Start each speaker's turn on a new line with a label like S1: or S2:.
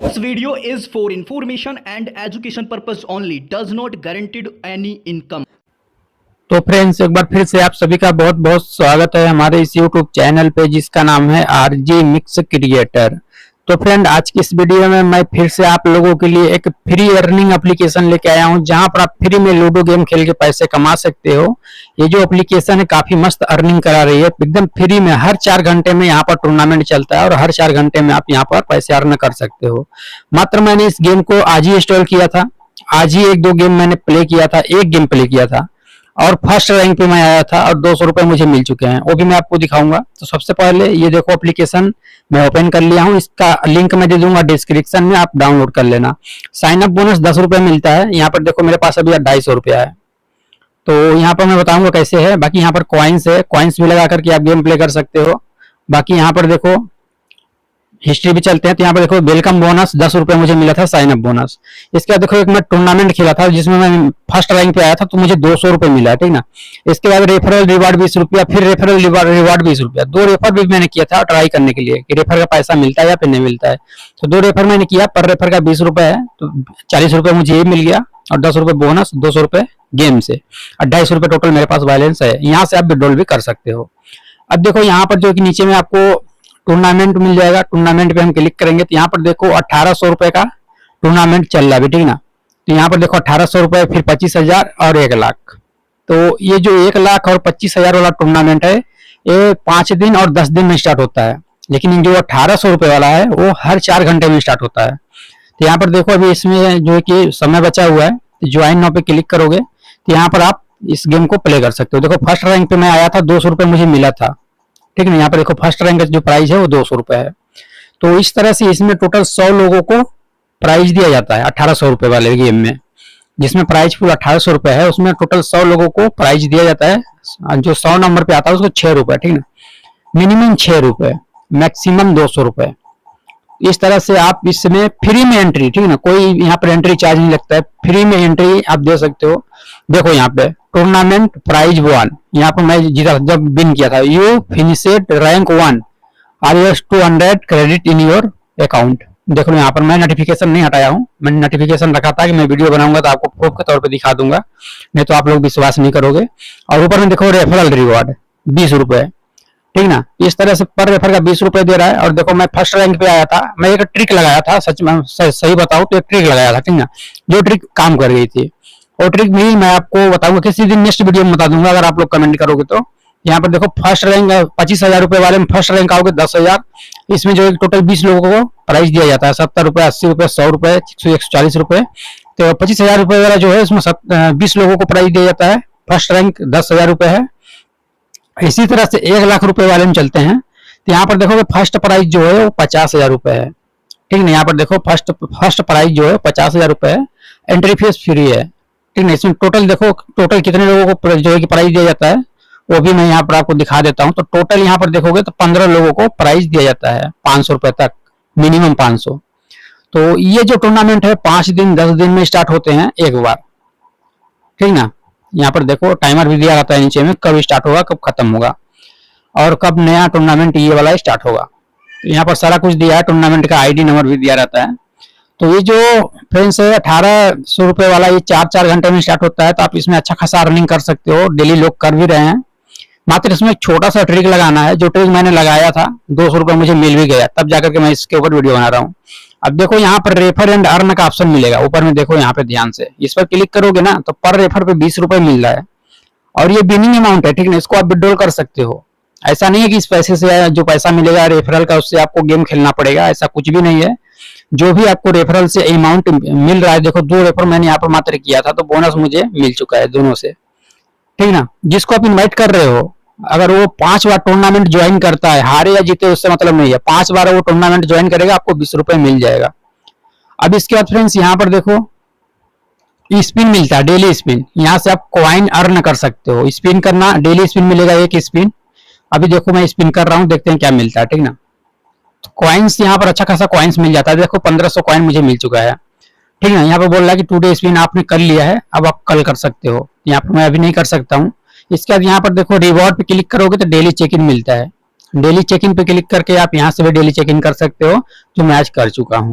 S1: This video is for information and education purpose only, does not guaranteed any income.
S2: तो friends, एक बार फिर से आप सभी का बहुत बहुत स्वागत है हमारे इस YouTube चैनल पे जिसका नाम है आरजी मिक्स क्रिएटर। तो फ्रेंड, आज की इस वीडियो में मैं फिर से आप लोगों के लिए एक फ्री अर्निंग एप्लीकेशन लेके आया हूं, जहां पर आप फ्री में लूडो गेम खेल के पैसे कमा सकते हो। ये जो एप्लीकेशन है काफी मस्त अर्निंग करा रही है, एकदम फ्री में। हर 4 घंटे में यहाँ पर टूर्नामेंट चलता है और हर 4 घंटे में आप यहाँ पर पैसे अर्न कर सकते हो। मात्र मैंने इस गेम को आज ही इंस्टॉल किया था, आज ही 1-2 गेम मैंने प्ले किया था, एक गेम प्ले किया था और फर्स्ट रैंक पे मैं आया था और 200 रुपए मुझे मिल चुके हैं, वो भी मैं आपको दिखाऊंगा। तो सबसे पहले ये देखो एप्लीकेशन मैं ओपन कर लिया हूँ, इसका लिंक मैं दे दूंगा डिस्क्रिप्शन में, आप डाउनलोड कर लेना। साइन अप बोनस 10 रुपए मिलता है। यहाँ पर देखो मेरे पास अभी 250 रुपया है, तो यहाँ पर मैं बताऊंगा कैसे है। बाकी यहाँ पर कॉइन्स है, कॉइन्स भी लगा करके आप गेम प्ले कर सकते हो। बाकी यहाँ पर देखो हिस्ट्री भी चलते हैं, तो यहाँ पर देखो वेलकम बोनस 10 रुपए मुझे मिला था, साइन अप बोनस। इसके बाद देखो एक मैं टूर्नामेंट खेला था जिसमें मैं फर्स्ट रैंक पे आया था, तो मुझे 200 रुपए मिला, ठीक ना। इसके बाद रेफरल रिवार्ड 20 रुपया, फिर रेफरल रिवार्ड 20 रुपया। 2 रेफर भी मैंने किया था ट्राई करने के लिए कि रेफर का पैसा मिलता है या फिर नहीं मिलता है। तो 2 रेफर मैंने किया, पर रेफर का 20 रुपए है, तो 40 रुपए मुझे ये मिल गया और 10 रुपए बोनस, 200 रुपए गेम से, 250 रुपए टोटल मेरे पास बैलेंस है। यहाँ से आप विड्रॉल भी कर सकते हो। अब देखो यहाँ पर जो कि नीचे में आपको टूर्नामेंट मिल जाएगा, टूर्नामेंट पे हम क्लिक करेंगे तो यहाँ पर देखो 1800 रुपए का टूर्नामेंट चल रहा है, ठीक ना। तो यहाँ पर देखो 1800 रुपए, फिर 25,000 और 1 लाख। तो ये जो 1 लाख और 25,000 वाला टूर्नामेंट है, ये 5 दिन और 10 दिन में स्टार्ट होता है, लेकिन जो 1800 रुपए वाला है वो हर 4 घंटे में स्टार्ट होता है। तो यहाँ पर देखो अभी इसमें जो है कि समय बचा हुआ है, तो ज्वाइन नाउ पे क्लिक करोगे तो यहाँ पर आप इस गेम को प्ले कर सकते हो। देखो फर्स्ट रैंक पे मैं आया था, 200 रुपए मुझे मिला था, ठीक है। यहाँ पर देखो फर्स्ट रैंक का जो प्राइस है वो 200 रुपए है। तो इस तरह से इसमें टोटल 100 लोगों को प्राइज दिया जाता है 1800 रुपए वाले गेम में, जिसमें प्राइज फुल 1800 रुपए है, उसमें टोटल 100 लोगों को प्राइज दिया जाता है। जो 100 नंबर पे आता है उसको 6 रुपए, ठीक ना। मिनिमम 6 रुपए, मैक्सिमम 200 रुपए। इस तरह से आप इसमें फ्री में एंट्री, ठीक है ना, कोई यहाँ पर एंट्री चार्ज नहीं लगता है, फ्री में एंट्री आप दे सकते हो। देखो यहाँ पे टूर्नामेंट प्राइज 1, यहाँ पर मैं जीता जब विन किया था, you finished rank 1 RS 200 credit in your account. देख लो यहाँ पर मैं नोटिफिकेशन नहीं हटाया हूँ, मैंने नोटिफिकेशन रखा था कि मैं वीडियो बनाऊंगा तो आपको प्रूफ के तौर पे दिखा दूंगा, नहीं तो आप लोग विश्वास नहीं करोगे। और ऊपर में देखो रेफरल रिवॉर्ड 20 रुपए, ठीक ना। इस तरह से पर रेफर का 20 रुपए दे रहा है। और देखो मैं फर्स्ट रैंक पे आया था, मैं एक ट्रिक लगाया था, सच में सही बताऊं तो एक ट्रिक लगाया था, ठीक ना, जो ट्रिक काम कर गई थी। और ट्रिक भी मैं आपको बताऊंगा किसी दिन, नेक्स्ट वीडियो में बता दूंगा अगर आप लोग कमेंट करोगे तो। यहाँ पर देखो फर्स्ट रैंक 25,000 रुपए वाले में फर्स्ट रैंक आओगे 10,000। इसमें जो टोटल 20 लोगों को प्राइस दिया जाता है, 70 रुपए, 80 रुपए, 100 रुपए, 140 रुपए। तो 25,000 रुपए वाला जो है इसमें 20 लोगों को प्राइस दिया जाता है, फर्स्ट रैंक 10,000 रुपए है। इसी तरह से 1 लाख रुपए वाले में चलते हैं, तो यहाँ पर देखोगे फर्स्ट प्राइस जो है वो 50,000 रुपए है, ठीक है। यहाँ पर देखो फर्स्ट प्राइस जो है 50,000 रुपए है, एंट्री फीस फ्री है, ठीक है। इसमें टोटल देखो टोटल कितने लोगों को जो है कि प्राइस दिया जाता है वो भी मैं यहाँ पर आपको दिखा देता हूँ। तो टोटल यहाँ पर देखोगे तो 15 लोगों को प्राइस दिया जाता है 500 रुपए तक, मिनिमम 500। तो ये जो टूर्नामेंट है 5 दिन 10 दिन में स्टार्ट होते हैं एक बार, ठीक ना। यहाँ पर देखो टाइमर भी दिया रहता है नीचे में, कब स्टार्ट होगा कब खत्म होगा और कब नया टूर्नामेंट ये वाला स्टार्ट होगा। तो यहाँ पर सारा कुछ दिया है, टूर्नामेंट का ID नंबर भी दिया रहता है। तो ये जो फ्रेंड्स है 1800 रुपए वाला, ये 4-4 घंटे में स्टार्ट होता है, तो आप इसमें अच्छा खासा अर्निंग कर सकते हो, डेली लोग कर भी रहे हैं। मात्र इसमें एक छोटा सा ट्रिक लगाना है, जो ट्रिक मैंने लगाया था 200 रुपए मुझे मिल भी गया, तब जाकर के मैं इसके ऊपर वीडियो बना रहा हूँ। अब देखो यहाँ पर रेफर एंड अर्न का ऑप्शन मिलेगा ऊपर में, देखो यहाँ पे ध्यान से इस पर क्लिक करोगे ना तो पर रेफर पे 20 रुपए मिल रहा है और ये विनिंग अमाउंट है, ठीक है। इसको आप विड्रॉल कर सकते हो। ऐसा नहीं है कि इस पैसे से जो पैसा मिलेगा रेफरल का उससे आपको गेम खेलना पड़ेगा, ऐसा कुछ भी नहीं है। जो भी आपको रेफरल से अमाउंट मिल रहा है, देखो 2 रेफर मैंने यहाँ पर मात्र किया था, तो बोनस मुझे मिल चुका है दोनों से, ठीक ना। जिसको आप इन्वाइट कर रहे हो, अगर वो 5 बार टूर्नामेंट ज्वाइन करता है, हारे या जीते उससे मतलब नहीं है, 5 बार वो टूर्नामेंट ज्वाइन करेगा, आपको 20 रुपए मिल जाएगा। अब इसके बाद फ्रेंड्स यहाँ पर देखो स्पिन मिलता है, डेली स्पिन। यहाँ से आप कॉइन अर्न कर सकते हो, स्पिन करना, डेली स्पिन मिलेगा 1 स्पिन। अभी देखो मैं स्पिन कर रहा हूँ, देखते हैं क्या मिलता है, ठीक ना। तो कॉइन्स यहाँ पर अच्छा खासा कॉइन्स मिल जाता है, देखो 1500 कॉइन मुझे मिल चुका है, ठीक है। यहाँ पे बोल रहा है कि टुडे स्पिन आपने कर लिया है, अब आप कल कर सकते हो। यहाँ पर मैं अभी नहीं कर सकता हूँ। इसके बाद यहाँ पर देखो रिवॉर्ड पे क्लिक करोगे तो डेली चेक इन मिलता है, डेली चेक इन पे क्लिक करके आप यहाँ से भी डेली चेक इन कर सकते हो, जो मैं आज कर चुका हूँ।